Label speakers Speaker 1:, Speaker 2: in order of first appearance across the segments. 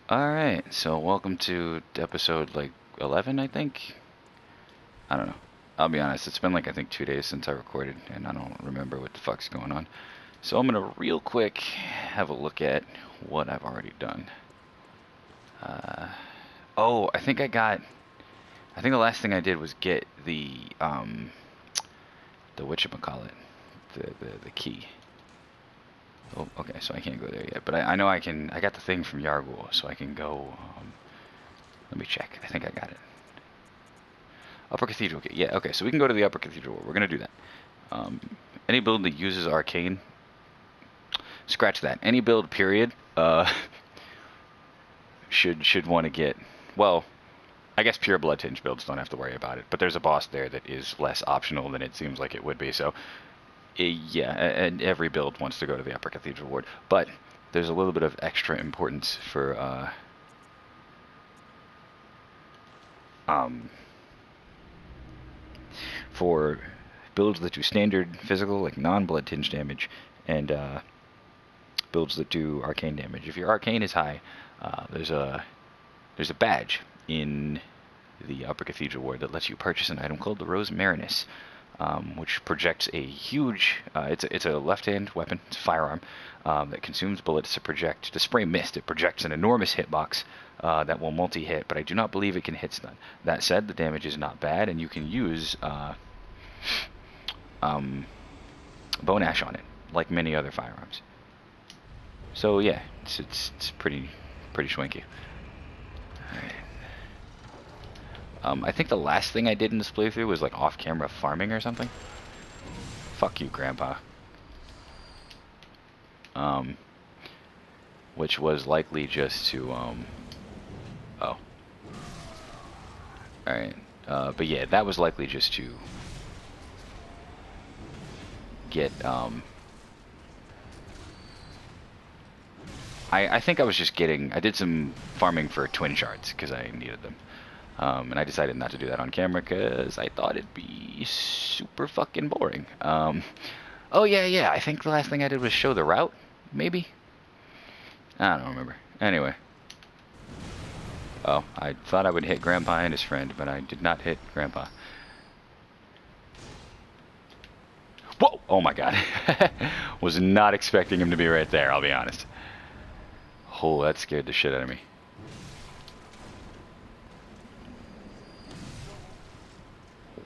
Speaker 1: Alright, so welcome to episode like 11, I think? I don't know. I'll be honest, it's been like I think 2 days since I recorded, and I don't remember what the fuck's going on. So I'm gonna real quick have a look at what I've already done. Uh, oh, I think the last thing I did was get the whatchamacallit, the key. Oh, okay, so I can't go there yet, but I know I got the thing from Yargul, so I can go, let me check. I think I got it. Upper Cathedral. Okay, yeah, okay, so we can go to the Upper Cathedral. We're going to do that. Um, any build that uses Arcane, scratch that. Any build, period, should want to get, well, I guess pure Blood Tinge builds don't have to worry about it, but there's a boss there that is less optional than it seems like it would be, so, yeah, and every build wants to go to the Upper Cathedral Ward, but there's a little bit of extra importance um, for builds that do standard physical, like non-blood tinge damage, and builds that do arcane damage. If your arcane is high, there's a badge in the Upper Cathedral Ward that lets you purchase an item called the Rose Marinus, which projects a huge. It's a left-hand weapon. It's a firearm that consumes bullets to spray mist. It projects an enormous hitbox that will multi-hit, but I do not believe it can hit stun. That said, the damage is not bad, and you can use um, bone ash on it, like many other firearms. So yeah, it's pretty swanky. All right. I think the last thing I did in this playthrough was like off-camera farming or something. Fuck you, Grandpa. Um, which was likely just to oh, all right. But yeah, that was likely just to get I think I was just getting. I did some farming for twin shards because I needed them. And I decided not to do that on camera because I thought it'd be super fucking boring. Oh yeah. I think the last thing I did was show the route, maybe? I don't remember. Anyway. Oh, I thought I would hit Grandpa and his friend, but I did not hit Grandpa. Whoa! Oh my god. Was not expecting him to be right there, I'll be honest. Oh, that scared the shit out of me.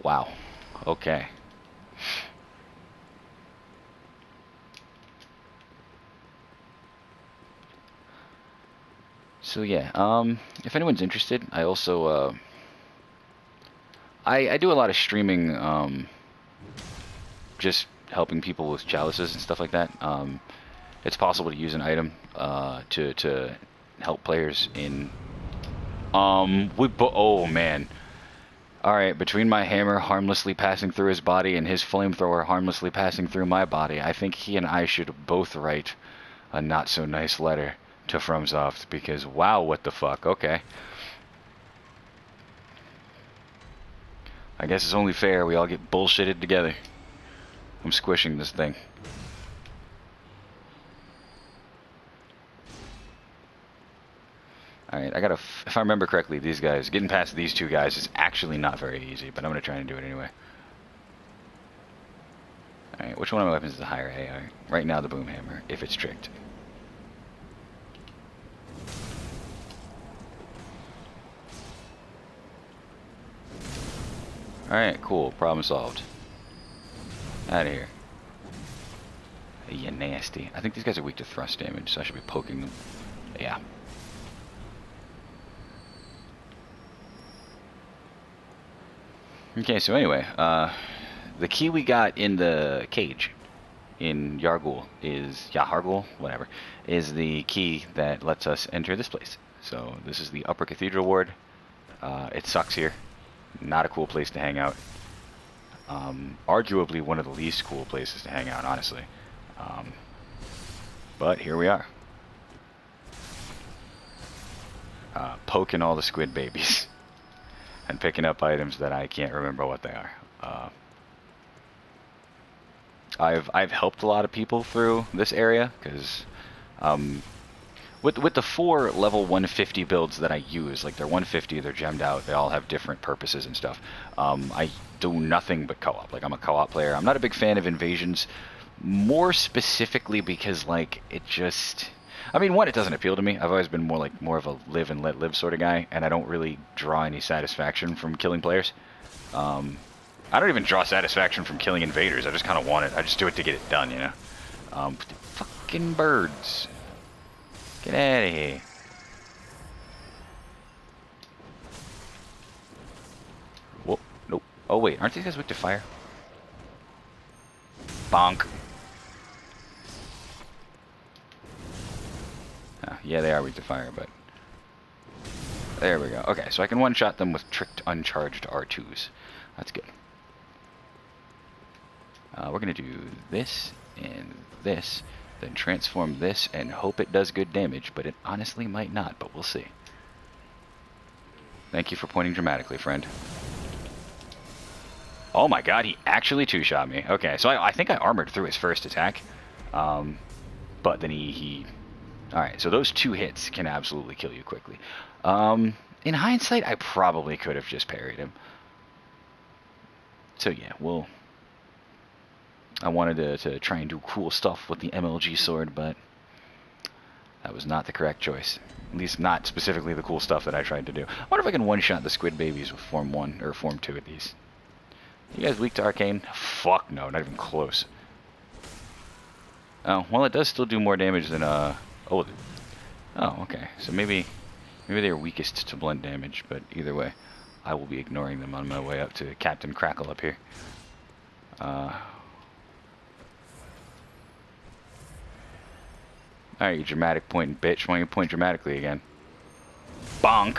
Speaker 1: Wow. Okay. So yeah, if anyone's interested, I also I do a lot of streaming, just helping people with chalices and stuff like that. It's possible to use an item to help players in. Oh man. All right, between my hammer harmlessly passing through his body and his flamethrower harmlessly passing through my body, I think he and I should both write a not so nice letter to FromSoft because wow, what the fuck? Okay. I guess it's only fair we all get bullshitted together. I'm squishing this thing. Alright, if I remember correctly, getting past these two guys is actually not very easy, but I'm gonna try and do it anyway. Alright, which one of my weapons is the higher AR? Right now, the boom hammer, if it's tricked. Alright, cool, problem solved. Out of here. You nasty. I think these guys are weak to thrust damage, so I should be poking them. Yeah. Okay, so anyway, the key we got in the cage in Yargul Yahargul, whatever, is the key that lets us enter this place. So this is the Upper Cathedral Ward. It sucks here. Not a cool place to hang out. Arguably one of the least cool places to hang out, honestly. But here we are. Poking all the squid babies. And picking up items that I can't remember what they are. I've helped a lot of people through this area because With the 4 level 150 builds that I use, like they're 150, they're gemmed out, they all have different purposes and stuff. I do nothing but co-op. Like I'm a co-op player. I'm not a big fan of invasions, more specifically because like it just, I mean, one, it doesn't appeal to me. I've always been more of a live and let live sort of guy, and I don't really draw any satisfaction from killing players. I don't even draw satisfaction from killing invaders. I just kind of want it. I just do it to get it done, you know. Fucking birds. Get out of here. Whoa, nope. Oh wait, aren't these guys weak to fire? Bonk. Yeah, they are weak to fire, but... There we go. Okay, so I can one-shot them with tricked uncharged R2s. That's good. We're going to do this and this, then transform this and hope it does good damage, but it honestly might not, but we'll see. Thank you for pointing dramatically, friend. Oh my god, he actually two-shot me. Okay, so I think I armored through his first attack, but then he... Alright, so those 2 hits can absolutely kill you quickly. In hindsight, I probably could have just parried him. So yeah, I wanted to try and do cool stuff with the MLG sword, but that was not the correct choice. At least not specifically the cool stuff that I tried to do. I wonder if I can one-shot the squid babies with Form 1, or Form 2 of these. You guys weak to Arcane? Fuck no, not even close. Oh, well it does still do more damage than, oh, okay. So maybe they're weakest to blunt damage, but either way, I will be ignoring them on my way up to Captain Crackle up here. Alright, you dramatic pointing bitch. Why don't you point dramatically again? Bonk!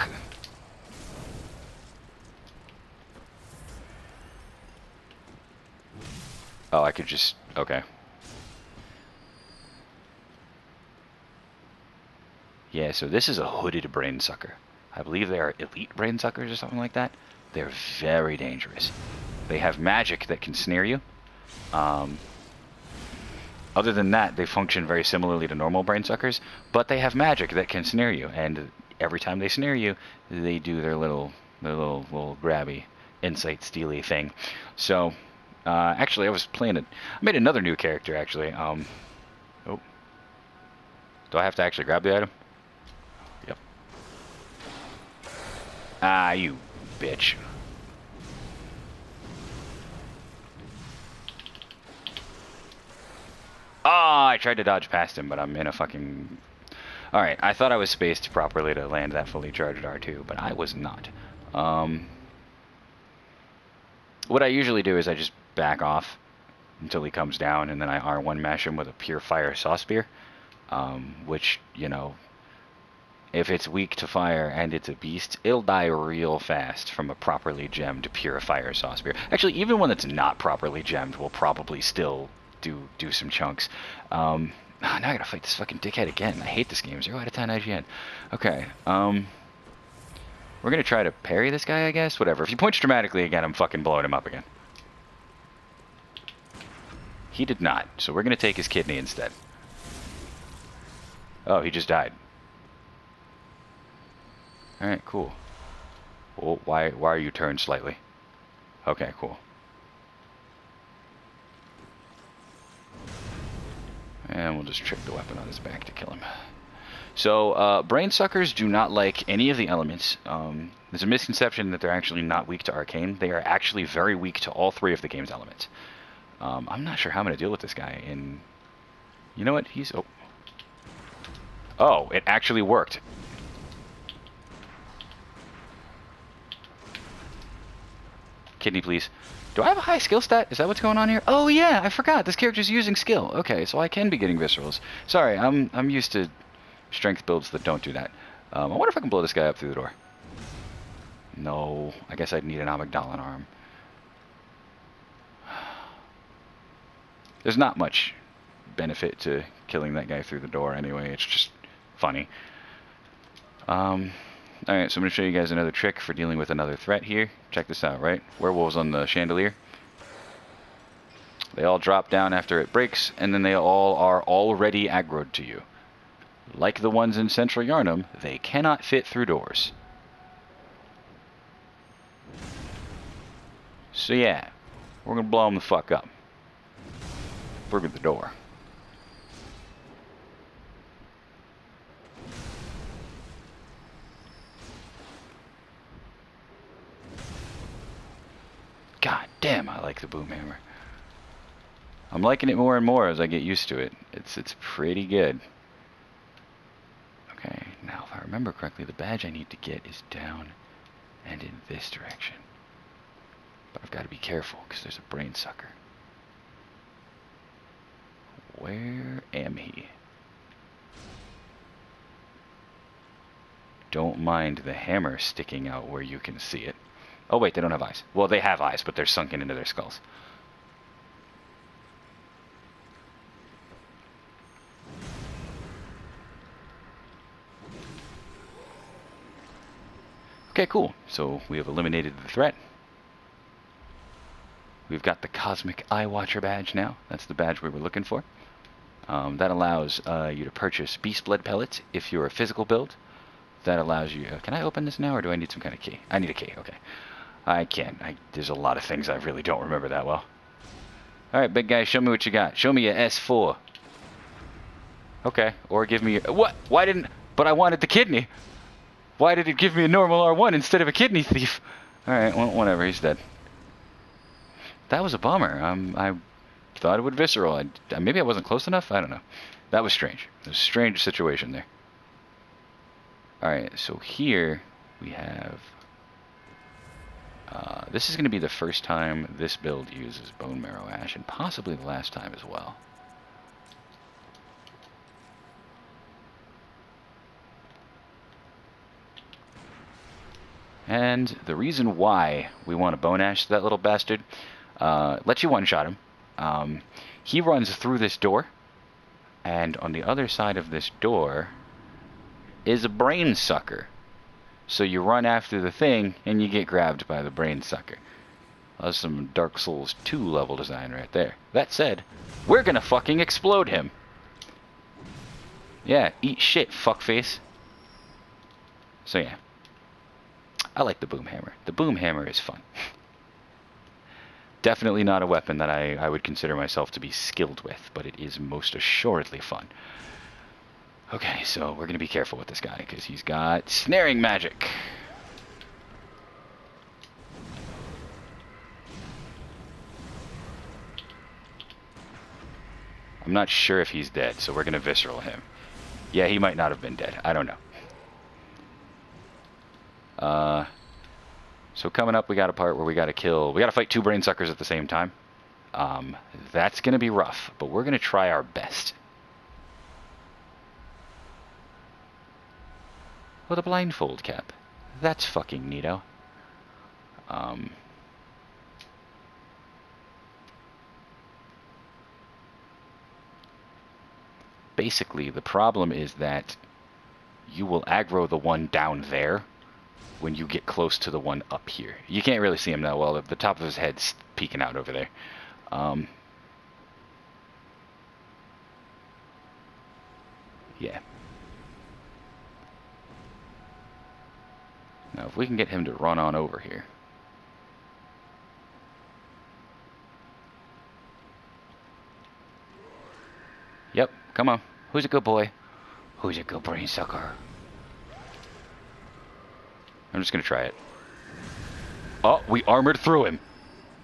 Speaker 1: Oh, I could just... Okay. Yeah, so this is a hooded brain sucker. I believe they are elite brain suckers or something like that. They're very dangerous. They have magic that can snare you. Other than that, they function very similarly to normal brain suckers, but they have magic that can snare you, and every time they snare you, they do their little grabby, insight steely thing. So, actually, I made another new character, actually. Oh. Do I have to actually grab the item? Yep. Ah, you bitch. Oh, I tried to dodge past him, but I'm in a fucking... Alright, I thought I was spaced properly to land that fully charged R2, but I was not. What I usually do is I just back off until he comes down, and then I R1 mash him with a pure fire saw spear, which, you know, if it's weak to fire and it's a beast, it'll die real fast from a properly gemmed pure fire saw spear. Actually, even one that's not properly gemmed will probably still do some chunks. Now I gotta fight this fucking dickhead again. I hate this game. 0 out of 10 IGN. Okay, we're gonna try to parry this guy, I guess. Whatever. If he points dramatically again, I'm fucking blowing him up again. He did not, so we're gonna take his kidney instead. Oh, he just died. Alright, cool. Well, why are you turned slightly? Okay, cool. And we'll just trick the weapon on his back to kill him. So, brain suckers do not like any of the elements. There's a misconception that they're actually not weak to Arcane. They are actually very weak to all 3 of the game's elements. I'm not sure how I'm going to deal with this guy. And you know what? He's... Oh, it actually worked. Kidney, please. Do I have a high skill stat? Is that what's going on here? Oh yeah, I forgot. This character's using skill. Okay, so I can be getting viscerals. Sorry, I'm used to strength builds that don't do that. I wonder if I can blow this guy up through the door. No, I guess I'd need an amygdalin arm. There's not much benefit to killing that guy through the door anyway. It's just funny. Alright, so I'm going to show you guys another trick for dealing with another threat here. Check this out, right? Werewolves on the chandelier. They all drop down after it breaks, and then they all are already aggroed to you. like the ones in Central Yarnum, they cannot fit through doors. So yeah, we're gonna blow them the fuck up. Through the door. God damn, I like the boom hammer. I'm liking it more and more as I get used to it. It's pretty good. Okay, now if I remember correctly, the badge I need to get is down and in this direction. But I've got to be careful because there's a brain sucker. Where am he? Don't mind the hammer sticking out where you can see it. Oh wait, they don't have eyes. Well, they have eyes, but they're sunken into their skulls. Okay, cool. So we have eliminated the threat. We've got the Cosmic Eye Watcher badge now. That's the badge we were looking for. That allows you to purchase Beast Blood pellets if you're a physical build. That allows you... can I open this now, or do I need some kind of key? I need a key, okay. I can't. There's a lot of things I really don't remember that well. Alright, big guy, show me what you got. Show me your S4. Okay, or give me... What? Why didn't... But I wanted the kidney. Why did it give me a normal R1 instead of a kidney thief? Alright, well, whatever, he's dead. That was a bummer. I thought it would visceral. Maybe I wasn't close enough? I don't know. That was strange. It was a strange situation there. Alright, so here we have... this is going to be the first time this build uses bone marrow ash, and possibly the last time as well. And the reason why we want to bone ash that little bastard, let you one-shot him. He runs through this door, and on the other side of this door is a brain sucker. So you run after the thing, and you get grabbed by the brain sucker. That's some Dark Souls 2 level design right there. That said, we're gonna fucking explode him. Yeah, eat shit, fuckface. So yeah. I like the boom hammer. The boom hammer is fun. Definitely not a weapon that I would consider myself to be skilled with, but it is most assuredly fun. Okay, so we're going to be careful with this guy, because he's got snaring magic. I'm not sure if he's dead, so we're going to visceral him. Yeah, he might not have been dead. I don't know. So coming up, we got a part where we got to fight 2 brain suckers at the same time. That's going to be rough, but we're going to try our best. With a blindfold cap. That's fucking neato. Basically, the problem is that you will aggro the one down there when you get close to the one up here. You can't really see him that well. The top of his head's peeking out over there. Yeah. Now, if we can get him to run on over here. Yep, come on. Who's a good boy? Who's a good brain sucker? I'm just gonna try it. Oh, we armored through him.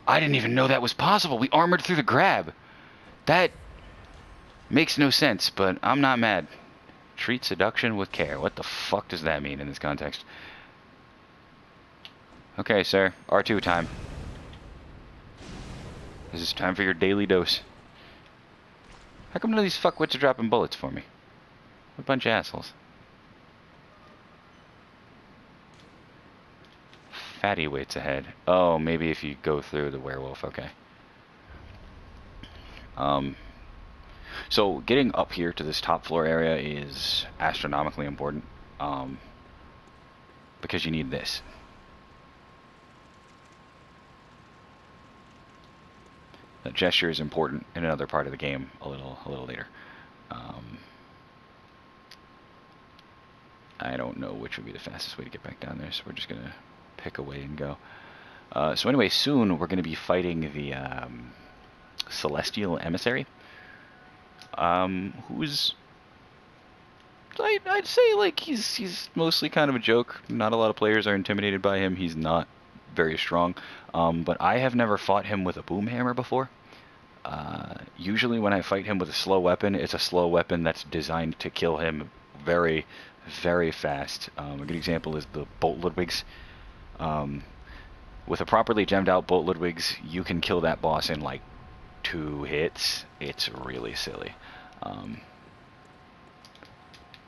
Speaker 1: I didn't even know that was possible. We armored through the grab. That makes no sense, but I'm not mad. Treat seduction with care. What the fuck does that mean in this context? Okay, sir. R2 time. This is time for your daily dose. How come none of these fuckwits are dropping bullets for me? What a bunch of assholes. Fatty waits ahead. Oh, maybe if you go through the werewolf. Okay. So getting up here to this top floor area is astronomically important. Because you need this. That gesture is important in another part of the game a little later. I don't know which would be the fastest way to get back down there, so we're just going to pick a way and go. So anyway, soon we're going to be fighting the Celestial Emissary, who's... I'd say, like, he's mostly kind of a joke. Not a lot of players are intimidated by him. He's not very strong. But I have never fought him with a boom hammer before. Usually when I fight him with a slow weapon, it's a slow weapon that's designed to kill him very, very fast. A good example is the Bolt Ludwigs. With a properly gemmed out Bolt Ludwigs, you can kill that boss in, like, 2 hits. It's really silly.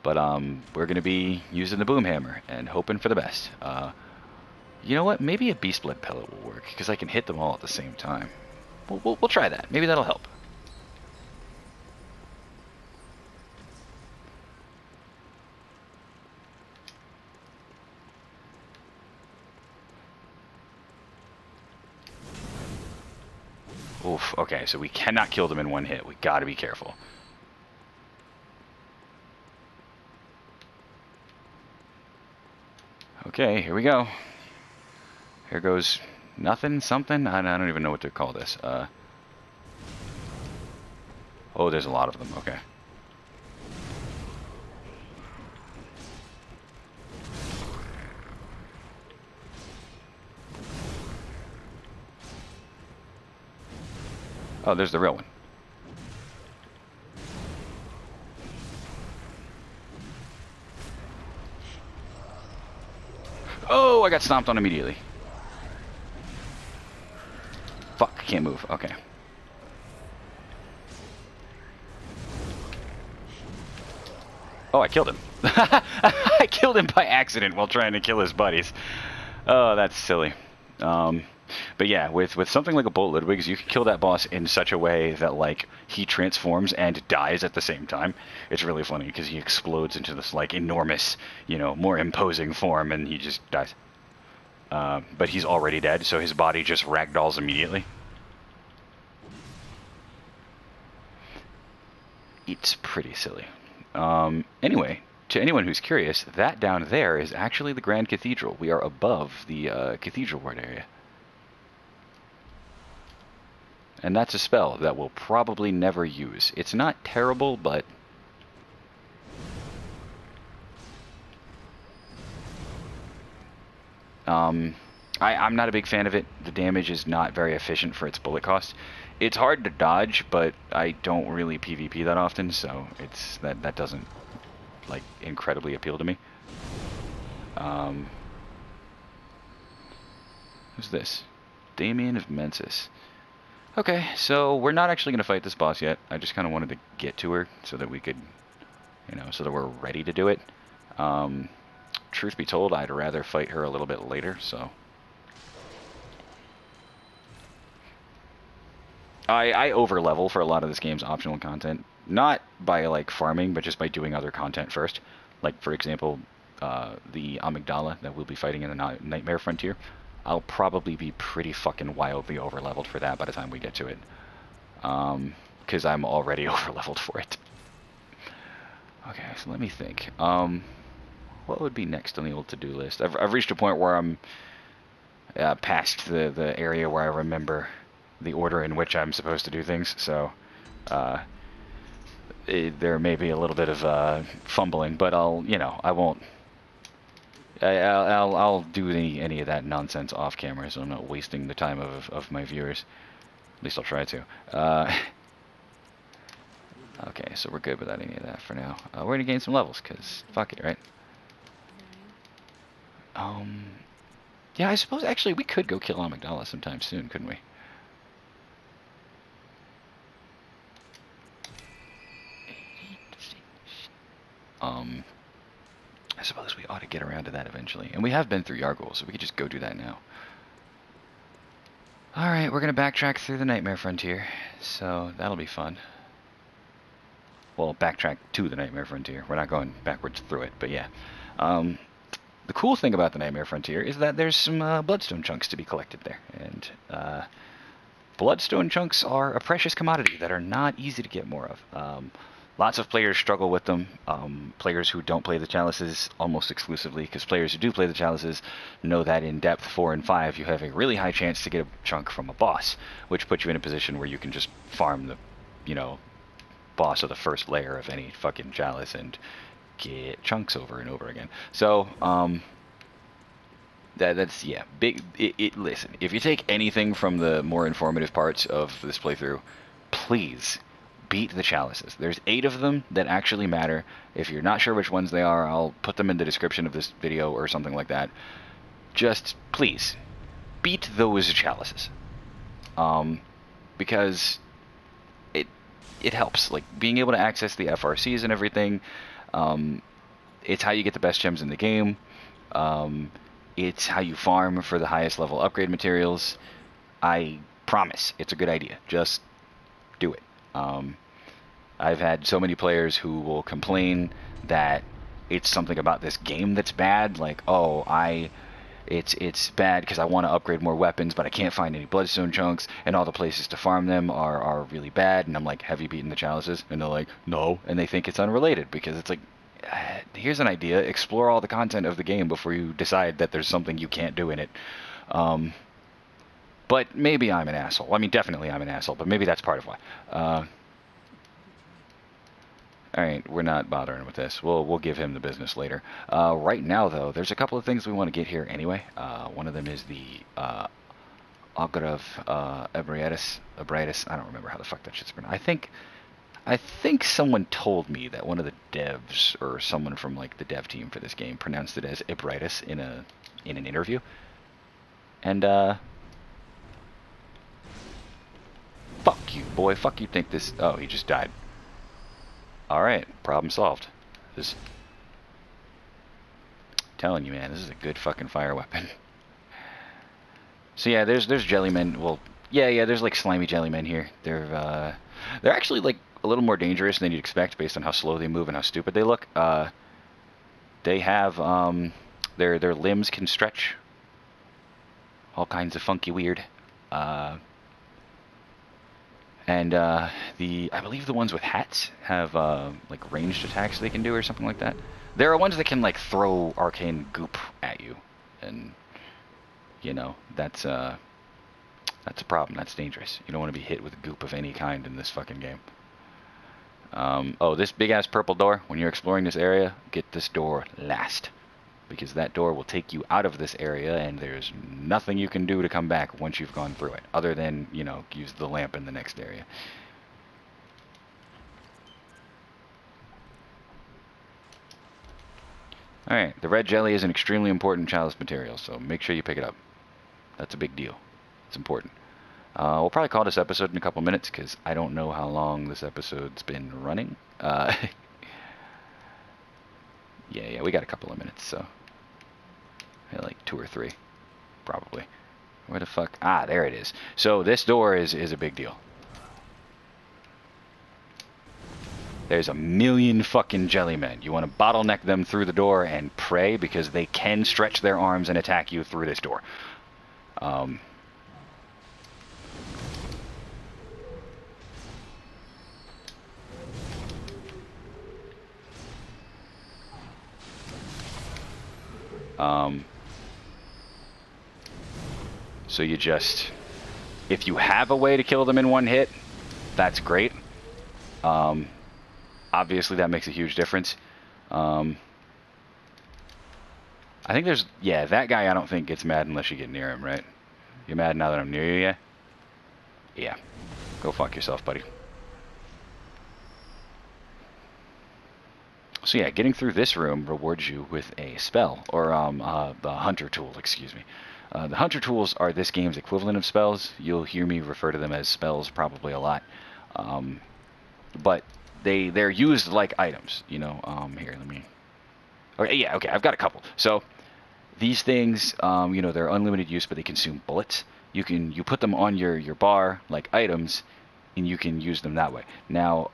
Speaker 1: But we're going to be using the boom hammer and hoping for the best. You know what? Maybe a beast blood pellet will work, because I can hit them all at the same time. We'll try that. Maybe that'll help. Oof, okay, so we cannot kill them in 1 hit. We gotta be careful. Okay, here we go. Here goes nothing, something? I don't even know what to call this. Oh, there's a lot of them, okay. Oh, there's the real one. Oh, I got stomped on immediately. Fuck, can't move. Okay. Oh, I killed him. I killed him by accident while trying to kill his buddies. Oh, that's silly. But yeah, with something like a Bolt Ludwigs, you can kill that boss in such a way that, like, he transforms and dies at the same time. It's really funny because he explodes into this, like, enormous, you know, more imposing form, and he just dies. But he's already dead, so his body just ragdolls immediately. It's pretty silly. Anyway, to anyone who's curious, that down there is actually the Grand Cathedral. We are above the Cathedral Ward area. And that's a spell that we'll probably never use. It's not terrible, but... I'm not a big fan of it. The damage is not very efficient for its bullet cost. It's hard to dodge, but I don't really PvP that often, so it's that doesn't, like, incredibly appeal to me. Who's this? Damien of Mensis. Okay, so we're not actually going to fight this boss yet. I just kind of wanted to get to her so that we could, you know, so that we're ready to do it. Truth be told, I'd rather fight her a little bit later, so... I over-level for a lot of this game's optional content. Not by, like, farming, but just by doing other content first. Like, for example, the Amygdala that we'll be fighting in the Nightmare Frontier. I'll probably be pretty fucking wildly over-leveled for that by the time we get to it. Because I'm already over-leveled for it. Okay, so let me think. What would be next on the old to-do list? I've reached a point where I'm past the area where I remember the order in which I'm supposed to do things, so there may be a little bit of fumbling, but I'll do any of that nonsense off camera, so I'm not wasting the time of my viewers. At least I'll try to. Okay, so we're good without any of that for now. We're gonna gain some levels, cause fuck it, right? Yeah, I suppose actually we could go kill Amygdala sometime soon, couldn't we? I suppose we ought to get around to that eventually. And we have been through Yargul, so we could just go do that now. Alright, we're going to backtrack through the Nightmare Frontier, so that'll be fun. Well, backtrack to the Nightmare Frontier. We're not going backwards through it, but yeah. The cool thing about the Nightmare Frontier is that there's some bloodstone chunks to be collected there. And bloodstone chunks are a precious commodity that are not easy to get more of. Lots of players struggle with them. Players who don't play the chalices almost exclusively, because players who do play the chalices know that in depth 4 and 5 you have a really high chance to get a chunk from a boss, which puts you in a position where you can just farm the, you know, boss of the first layer of any fucking chalice and get chunks over and over again. So, that's yeah, big. Listen, if you take anything from the more informative parts of this playthrough, please beat the chalices. There's 8 of them that actually matter. If you're not sure which ones they are, I'll put them in the description of this video or something like that. Just please beat those chalices, because it helps. Like being able to access the FRCs and everything. It's how you get the best gems in the game. It's how you farm for the highest level upgrade materials. I promise it's a good idea. Just do it. I've had so many players who will complain that it's something about this game that's bad. Like, oh, it's bad because I want to upgrade more weapons, but I can't find any bloodstone chunks, and all the places to farm them are really bad. And I'm like, have you beaten the chalices? And they're like, no. And they think it's unrelated, because it's like, here's an idea. Explore all the content of the game before you decide that there's something you can't do in it. But maybe I'm an asshole. I mean, definitely I'm an asshole, but maybe that's part of why. Alright, we're not bothering with this. We'll give him the business later. Right now, though, there's a couple of things we want to get here anyway. One of them is the Augur of Ebriatis. I don't remember how the fuck that shit's pronounced. I think someone told me that one of the devs, or someone from like the dev team for this game, pronounced it as Ebriatis in an interview. And fuck you, boy. Fuck you think this... Oh, he just died. Alright, problem solved. Just telling you, man, this is a good fucking fire weapon. So yeah, there's jellymen. Well, yeah, there's like slimy jellymen here. They're actually like a little more dangerous than you'd expect based on how slow they move and how stupid they look. They have their limbs can stretch. All kinds of funky weird. And I believe the ones with hats have like ranged attacks they can do or something like that. There are ones that can like throw arcane goop at you, and you know that's a problem. That's dangerous. You don't want to be hit with goop of any kind in this fucking game. Oh, this big ass purple door. When you're exploring this area, get this door last, because that door will take you out of this area, and there's nothing you can do to come back once you've gone through it, other than, you know, use the lamp in the next area. Alright, the red jelly is an extremely important chalice material, so make sure you pick it up. That's a big deal. It's important. We'll probably call this episode in a couple minutes, because I don't know how long this episode's been running. Yeah, we got a couple of minutes, so... Yeah, like 2 or 3, probably. Where the fuck? Ah, there it is. So this door is a big deal. There's a million fucking jellymen. You want to bottleneck them through the door and pray, because they can stretch their arms and attack you through this door. So you just, if you have a way to kill them in one hit, that's great. Obviously that makes a huge difference. I think there's, yeah, that guy I don't think gets mad unless you get near him, right? You mad now that I'm near you, yeah? Yeah. Go fuck yourself, buddy. So yeah, getting through this room rewards you with a spell, or the hunter tool, excuse me. The hunter tools are this game's equivalent of spells. You'll hear me refer to them as spells probably a lot. But they're used like items, you know. Here, let me... Okay, yeah, okay, I've got a couple. So these things, you know, they're unlimited use, but they consume bullets. You put them on your bar like items, and you can use them that way. Now,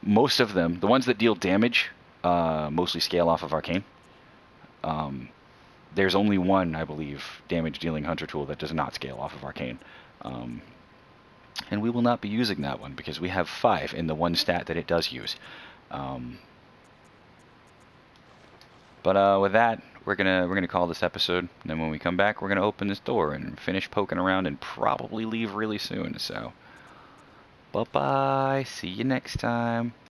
Speaker 1: most of them, the ones that deal damage, mostly scale off of arcane. There's only one, I believe, damage-dealing hunter tool that does not scale off of arcane. and we will not be using that one because we have 5 in the one stat that it does use. But with that, we're gonna call this episode, and then when we come back, we're gonna open this door and finish poking around and probably leave really soon. So, bye bye. See you next time.